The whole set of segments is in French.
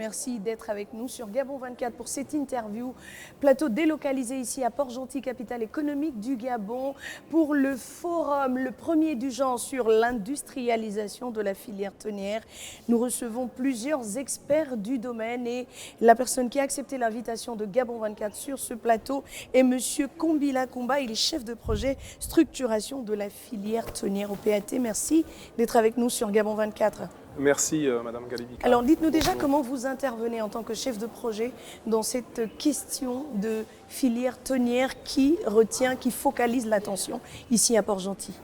Merci d'être avec nous sur Gabon 24 pour cette interview. Plateau délocalisé ici à Port-Gentil, capitale économique du Gabon, pour le forum, le premier du genre sur l'industrialisation de la filière tonnière. Nous recevons plusieurs experts du domaine et la personne qui a accepté l'invitation de Gabon 24 sur ce plateau est Monsieur Kombila Kumba. Il est chef de projet structuration de la filière tonnière au PAT. Merci d'être avec nous sur Gabon 24. Merci Madame Galibika. Alors dites-nous déjà comment vous intervenez en tant que chef de projet dans cette question de filière tonnière qui retient, qui focalise l'attention ici à Port-Gentil.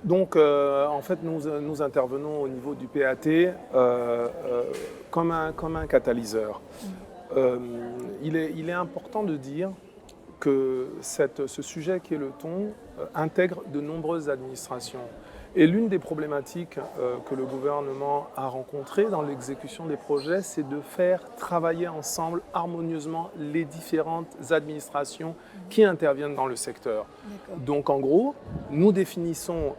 Donc en fait nous intervenons au niveau du PAT comme un catalyseur. Il est important de dire que ce sujet qui est le thon intègre de nombreuses administrations. Et l'une des problématiques que le gouvernement a rencontrées dans l'exécution des projets, c'est de faire travailler ensemble harmonieusement les différentes administrations qui interviennent dans le secteur. Donc en gros, nous définissons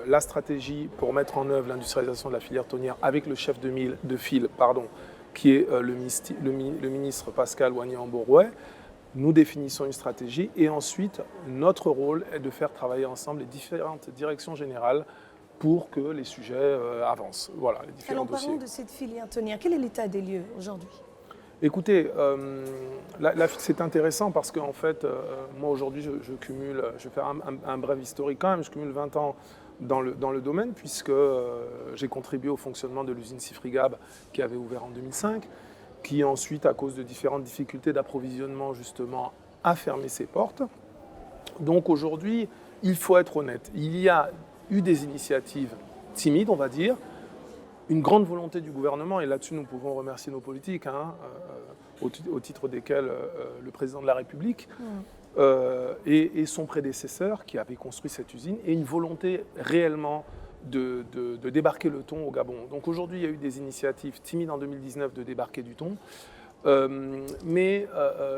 la stratégie pour mettre en œuvre l'industrialisation de la filière tonnière avec le chef de file, qui est le ministre Pascal Wagné-Amboroué. Nous définissons une stratégie et ensuite, notre rôle est de faire travailler ensemble les différentes directions générales pour que les sujets avancent. Voilà, les différents dossiers. Alors, parlons de cette filière tonnière. Quel est l'état des lieux aujourd'hui ? Écoutez, c'est intéressant parce qu'en fait, moi aujourd'hui, je cumule, je vais faire un bref historique quand même, je cumule 20 ans dans le domaine puisque j'ai contribué au fonctionnement de l'usine Sifrigab qui avait ouvert en 2005. Qui ensuite, à cause de différentes difficultés d'approvisionnement, justement, a fermé ses portes. Donc aujourd'hui, il faut être honnête. Il y a eu des initiatives timides, on va dire, une grande volonté du gouvernement, et là-dessus nous pouvons remercier nos politiques, au titre desquels le président de la République et son prédécesseur qui avait construit cette usine, et une volonté réellement de débarquer le thon au Gabon. Donc aujourd'hui, il y a eu des initiatives timides en 2019 de débarquer du thon, mais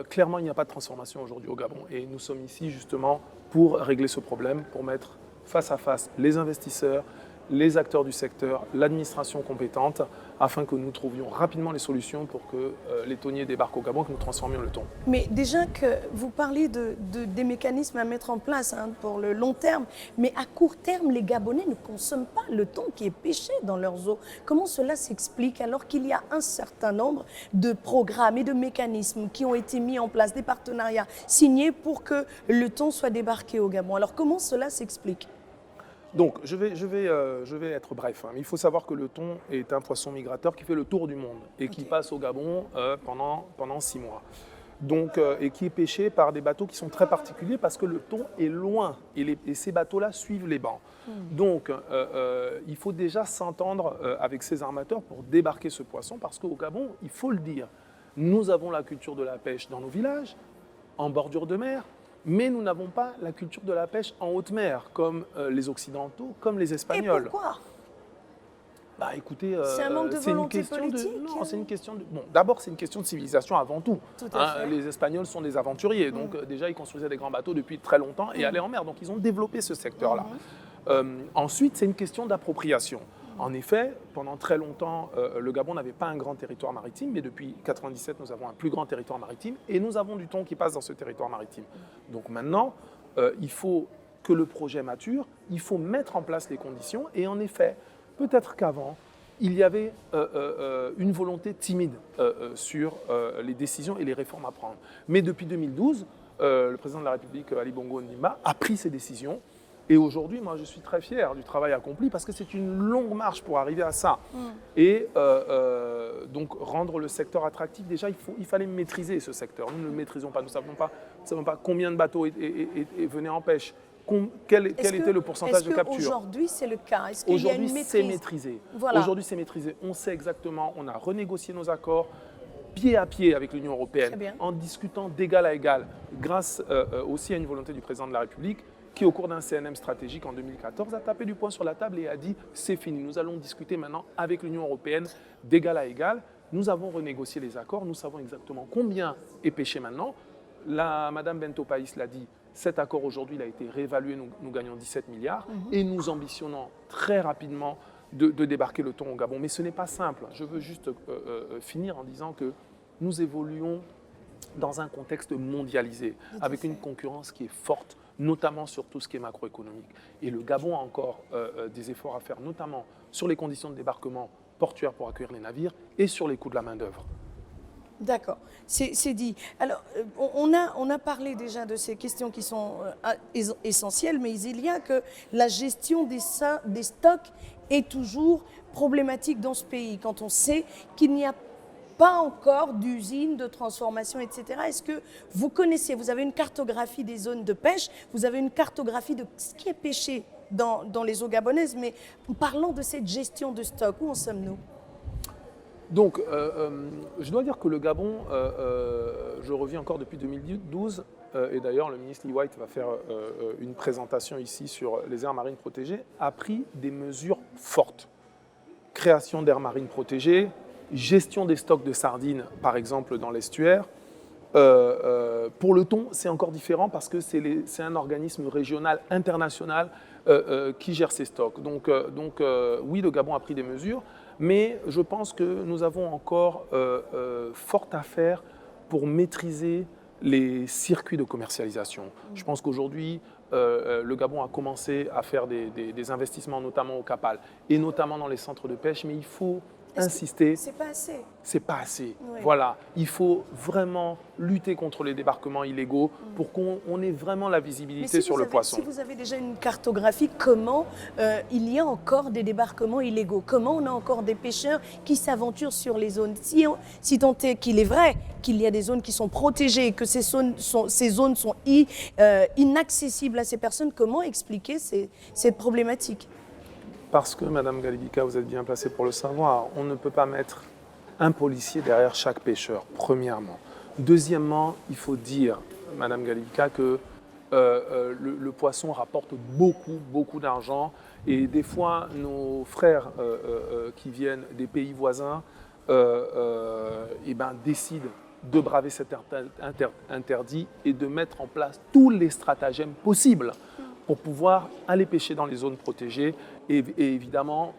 clairement, il n'y a pas de transformation aujourd'hui au Gabon. Et nous sommes ici justement pour régler ce problème, pour mettre face à face les investisseurs, les acteurs du secteur, l'administration compétente, afin que nous trouvions rapidement les solutions pour que les tonniers débarquent au Gabon, que nous transformions le thon. Mais déjà que vous parlez des mécanismes à mettre en place pour le long terme, mais à court terme, les Gabonais ne consomment pas le thon qui est pêché dans leurs eaux. Comment cela s'explique alors qu'il y a un certain nombre de programmes et de mécanismes qui ont été mis en place, des partenariats signés pour que le thon soit débarqué au Gabon? Alors comment cela s'explique? Donc, je vais être bref. Mais il faut savoir que le thon est un poisson migrateur qui fait le tour du monde et qui passe au Gabon pendant 6 mois. Donc, et qui est pêché par des bateaux qui sont très particuliers parce que le thon est loin et ces bateaux-là suivent les bancs. Donc, il faut déjà s'entendre avec ces armateurs pour débarquer ce poisson parce qu'au Gabon, il faut le dire, nous avons la culture de la pêche dans nos villages, en bordure de mer. Mais nous n'avons pas la culture de la pêche en haute mer, comme les Occidentaux, comme les Espagnols. Et pourquoi ? Écoutez, c'est un manque de volonté politique. Non, c'est une question de... Bon, d'abord, c'est une question de civilisation avant tout. Tout à fait. Les Espagnols sont des aventuriers, donc déjà, ils construisaient des grands bateaux depuis très longtemps et allaient en mer. Donc, ils ont développé ce secteur-là. Ensuite, c'est une question d'appropriation. En effet, pendant très longtemps, le Gabon n'avait pas un grand territoire maritime, mais depuis 1997, nous avons un plus grand territoire maritime et nous avons du thon qui passe dans ce territoire maritime. Donc maintenant, il faut que le projet mature, il faut mettre en place les conditions et en effet, peut-être qu'avant, il y avait une volonté timide sur les décisions et les réformes à prendre. Mais depuis 2012, le président de la République, Ali Bongo Ondimba, a pris ses décisions. Et aujourd'hui, moi, je suis très fier du travail accompli parce que c'est une longue marche pour arriver à ça. Et donc, rendre le secteur attractif, déjà, il fallait maîtriser ce secteur. Nous ne le maîtrisons pas. Nous ne savons pas combien de bateaux venaient en pêche, quel était le pourcentage de capture. Aujourd'hui, c'est le cas? Aujourd'hui, c'est maîtrisé. Voilà. Aujourd'hui, c'est maîtrisé. On sait exactement, on a renégocié nos accords pied à pied avec l'Union européenne, en discutant d'égal à égal, grâce aussi à une volonté du président de la République, qui au cours d'un CNM stratégique en 2014 a tapé du poing sur la table et a dit « c'est fini, nous allons discuter maintenant avec l'Union européenne d'égal à égal ». Nous avons renégocié les accords, nous savons exactement combien est pêché maintenant. Madame Bento Païs l'a dit, cet accord aujourd'hui il a été réévalué, nous gagnons 17 milliards et nous ambitionnons très rapidement de débarquer le thon au Gabon. Mais ce n'est pas simple. Je veux juste finir en disant que nous évoluons dans un contexte mondialisé, avec une concurrence qui est forte, notamment sur tout ce qui est macroéconomique. Et le Gabon a encore des efforts à faire, notamment sur les conditions de débarquement portuaire pour accueillir les navires et sur les coûts de la main-d'œuvre. D'accord, c'est dit. Alors, on a parlé déjà de ces questions qui sont essentielles, mais il y a que la gestion des stocks est toujours problématique dans ce pays, quand on sait qu'il n'y a pas encore d'usines de transformation, etc. Est-ce que vous connaissez, vous avez une cartographie des zones de pêche, vous avez une cartographie de ce qui est pêché dans les eaux gabonaises, mais parlons de cette gestion de stock, où en sommes-nous? Donc, je dois dire que le Gabon, je reviens encore depuis 2012, et d'ailleurs le ministre Lee White va faire une présentation ici sur les aires marines protégées, a pris des mesures fortes. Création d'aires marines protégées, gestion des stocks de sardines, par exemple, dans l'estuaire. Pour le thon, c'est encore différent parce que c'est un organisme régional, international, qui gère ces stocks. Donc, oui, le Gabon a pris des mesures, mais je pense que nous avons encore fort à faire pour maîtriser les circuits de commercialisation. Je pense qu'aujourd'hui, le Gabon a commencé à faire des investissements, notamment au Capal, et notamment dans les centres de pêche, mais il faut insister. C'est pas assez. C'est pas assez. Oui. Voilà, il faut vraiment lutter contre les débarquements illégaux pour qu'on ait vraiment la visibilité sur le poisson. Si vous avez déjà une cartographie, comment il y a encore des débarquements illégaux? Comment on a encore des pêcheurs qui s'aventurent sur les zones? Si tant est qu'il est vrai qu'il y a des zones qui sont protégées, que ces zones sont inaccessibles à ces personnes, comment expliquer cette problématique? Parce que, Madame Galibika, vous êtes bien placée pour le savoir, on ne peut pas mettre un policier derrière chaque pêcheur, premièrement. Deuxièmement, il faut dire, Madame Galibika, que le poisson rapporte beaucoup d'argent. Et des fois, nos frères qui viennent des pays voisins décident de braver cet interdit et de mettre en place tous les stratagèmes possibles pour pouvoir aller pêcher dans les zones protégées et évidemment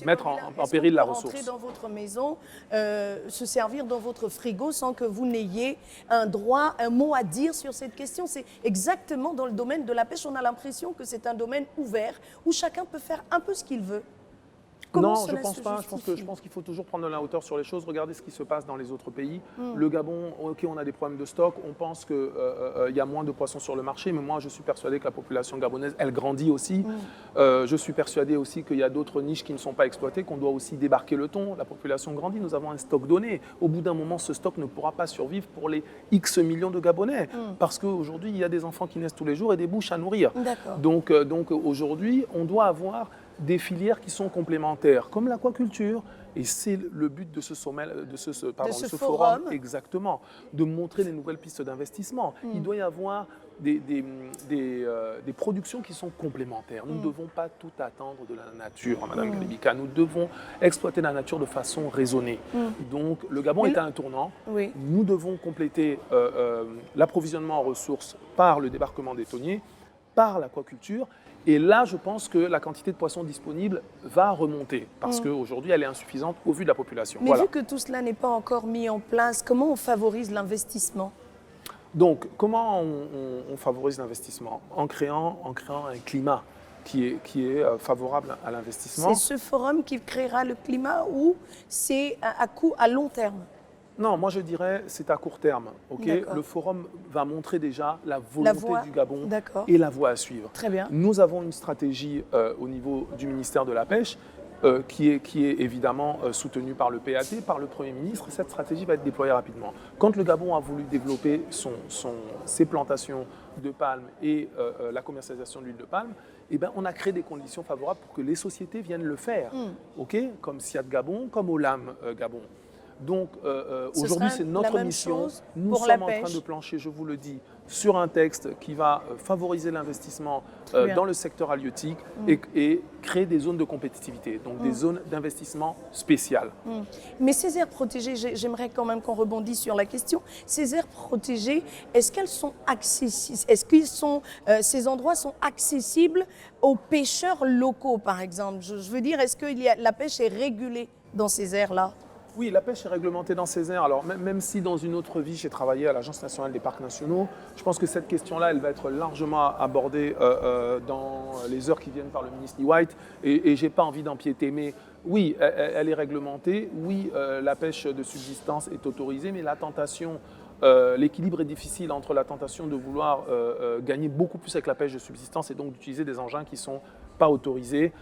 mettre en péril la ressource. Rentrer dans votre maison, se servir dans votre frigo sans que vous n'ayez un mot à dire sur cette question. C'est exactement dans le domaine de la pêche. On a l'impression que c'est un domaine ouvert où chacun peut faire un peu ce qu'il veut. Comment non, je ne pense pas. Je pense qu'il faut toujours prendre de la hauteur sur les choses. Regardez ce qui se passe dans les autres pays. Le Gabon, ok, on a des problèmes de stock. On pense qu'il y a moins de poissons sur le marché. Mais moi, je suis persuadé que la population gabonaise, elle grandit aussi. Je suis persuadé aussi qu'il y a d'autres niches qui ne sont pas exploitées, qu'on doit aussi débarquer le thon. La population grandit. Nous avons un stock donné. Au bout d'un moment, ce stock ne pourra pas survivre pour les X millions de Gabonais. Parce qu'aujourd'hui, il y a des enfants qui naissent tous les jours et des bouches à nourrir. Donc aujourd'hui, on doit avoir des filières qui sont complémentaires, comme l'aquaculture. Et c'est le but de ce forum, exactement, de montrer les nouvelles pistes d'investissement. Il doit y avoir des productions qui sont complémentaires. Nous ne devons pas tout attendre de la nature, Madame Galibika. Nous devons exploiter la nature de façon raisonnée. Donc, le Gabon est à un tournant. Nous devons compléter l'approvisionnement en ressources par le débarquement des thoniers, par l'aquaculture. Et là, je pense que la quantité de poissons disponible va remonter parce qu'aujourd'hui, elle est insuffisante au vu de la population. Mais vu que tout cela n'est pas encore mis en place, comment on favorise l'investissement? Donc, comment on favorise l'investissement? En créant un climat qui est favorable à l'investissement. C'est ce forum qui créera le climat ou c'est à long terme? Non, moi je dirais c'est à court terme. Le forum va montrer déjà la volonté du Gabon et la voie à suivre. Très bien. Nous avons une stratégie au niveau du ministère de la Pêche qui est évidemment soutenue par le PAT, par le Premier ministre. Cette stratégie va être déployée rapidement. Quand le Gabon a voulu développer ses plantations de palme et la commercialisation de l'huile de palme, on a créé des conditions favorables pour que les sociétés viennent le faire, comme SIAD Gabon, comme Olam Gabon. Donc Ce aujourd'hui, sera c'est la notre même mission. chose Nous pour la sommes en train pêche. de plancher, je vous le dis, sur un texte qui va favoriser l'investissement Très bien. dans le secteur halieutique et créer des zones de compétitivité, donc des zones d'investissement spéciales. Mais ces aires protégées, j'aimerais quand même qu'on rebondisse sur la question. Ces aires protégées, est-ce qu'elles sont accessibles? Est-ce que ces endroits sont accessibles aux pêcheurs locaux, par exemple? Je veux dire, est-ce que la pêche est régulée dans ces aires-là? Oui, la pêche est réglementée dans ces aires. Alors, même si dans une autre vie, j'ai travaillé à l'Agence nationale des parcs nationaux, je pense que cette question-là, elle va être largement abordée dans les heures qui viennent par le ministre White. Et je n'ai pas envie d'empiéter. Mais oui, elle est réglementée. Oui, la pêche de subsistance est autorisée. Mais la tentation, l'équilibre est difficile entre la tentation de vouloir gagner beaucoup plus avec la pêche de subsistance et donc d'utiliser des engins qui sont pas autorisé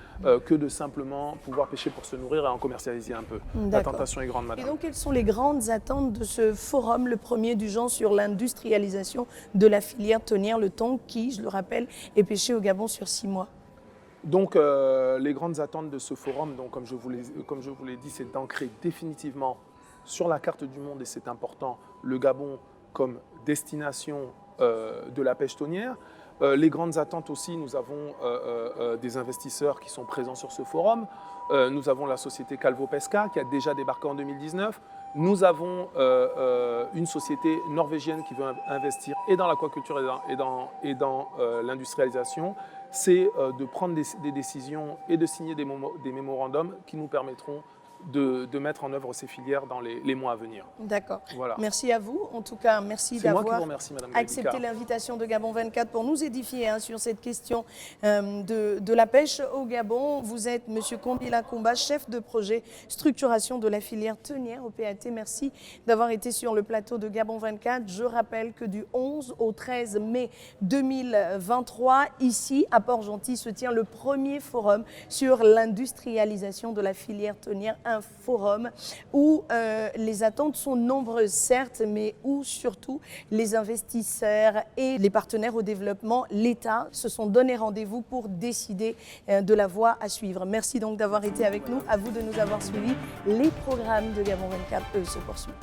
que de simplement pouvoir pêcher pour se nourrir et en commercialiser un peu. La tentation est grande, madame. Et donc, quelles sont les grandes attentes de ce forum, le premier du genre, sur l'industrialisation de la filière thonière, le thon qui, je le rappelle, est pêché au Gabon sur 6 mois? Donc, les grandes attentes de ce forum, donc, comme je vous l'ai dit, c'est d'ancrer définitivement sur la carte du monde, et c'est important, le Gabon comme destination de la pêche thonière. Les grandes attentes aussi, nous avons des investisseurs qui sont présents sur ce forum. Nous avons la société Calvo Pesca qui a déjà débarqué en 2019. Nous avons une société norvégienne qui veut investir et dans l'aquaculture et dans l'industrialisation. C'est de prendre des décisions et de signer des mémorandums qui nous permettront de mettre en œuvre ces filières dans les mois à venir. D'accord. Voilà. Merci à vous. En tout cas, merci d'avoir accepté l'invitation de Gabon 24 pour nous édifier sur cette question de la pêche au Gabon. Vous êtes M. Kombila Kumba, chef de projet structuration de la filière thonière au PAT. Merci d'avoir été sur le plateau de Gabon 24. Je rappelle que du 11 au 13 mai 2023, ici à Port-Gentil, se tient le premier forum sur l'industrialisation de la filière thonière. Un forum où les attentes sont nombreuses, certes, mais où surtout les investisseurs et les partenaires au développement, l'État, se sont donné rendez-vous pour décider de la voie à suivre. Merci donc d'avoir été avec nous. À vous de nous avoir suivis. Les programmes de Gabon 24, eux, se poursuivent.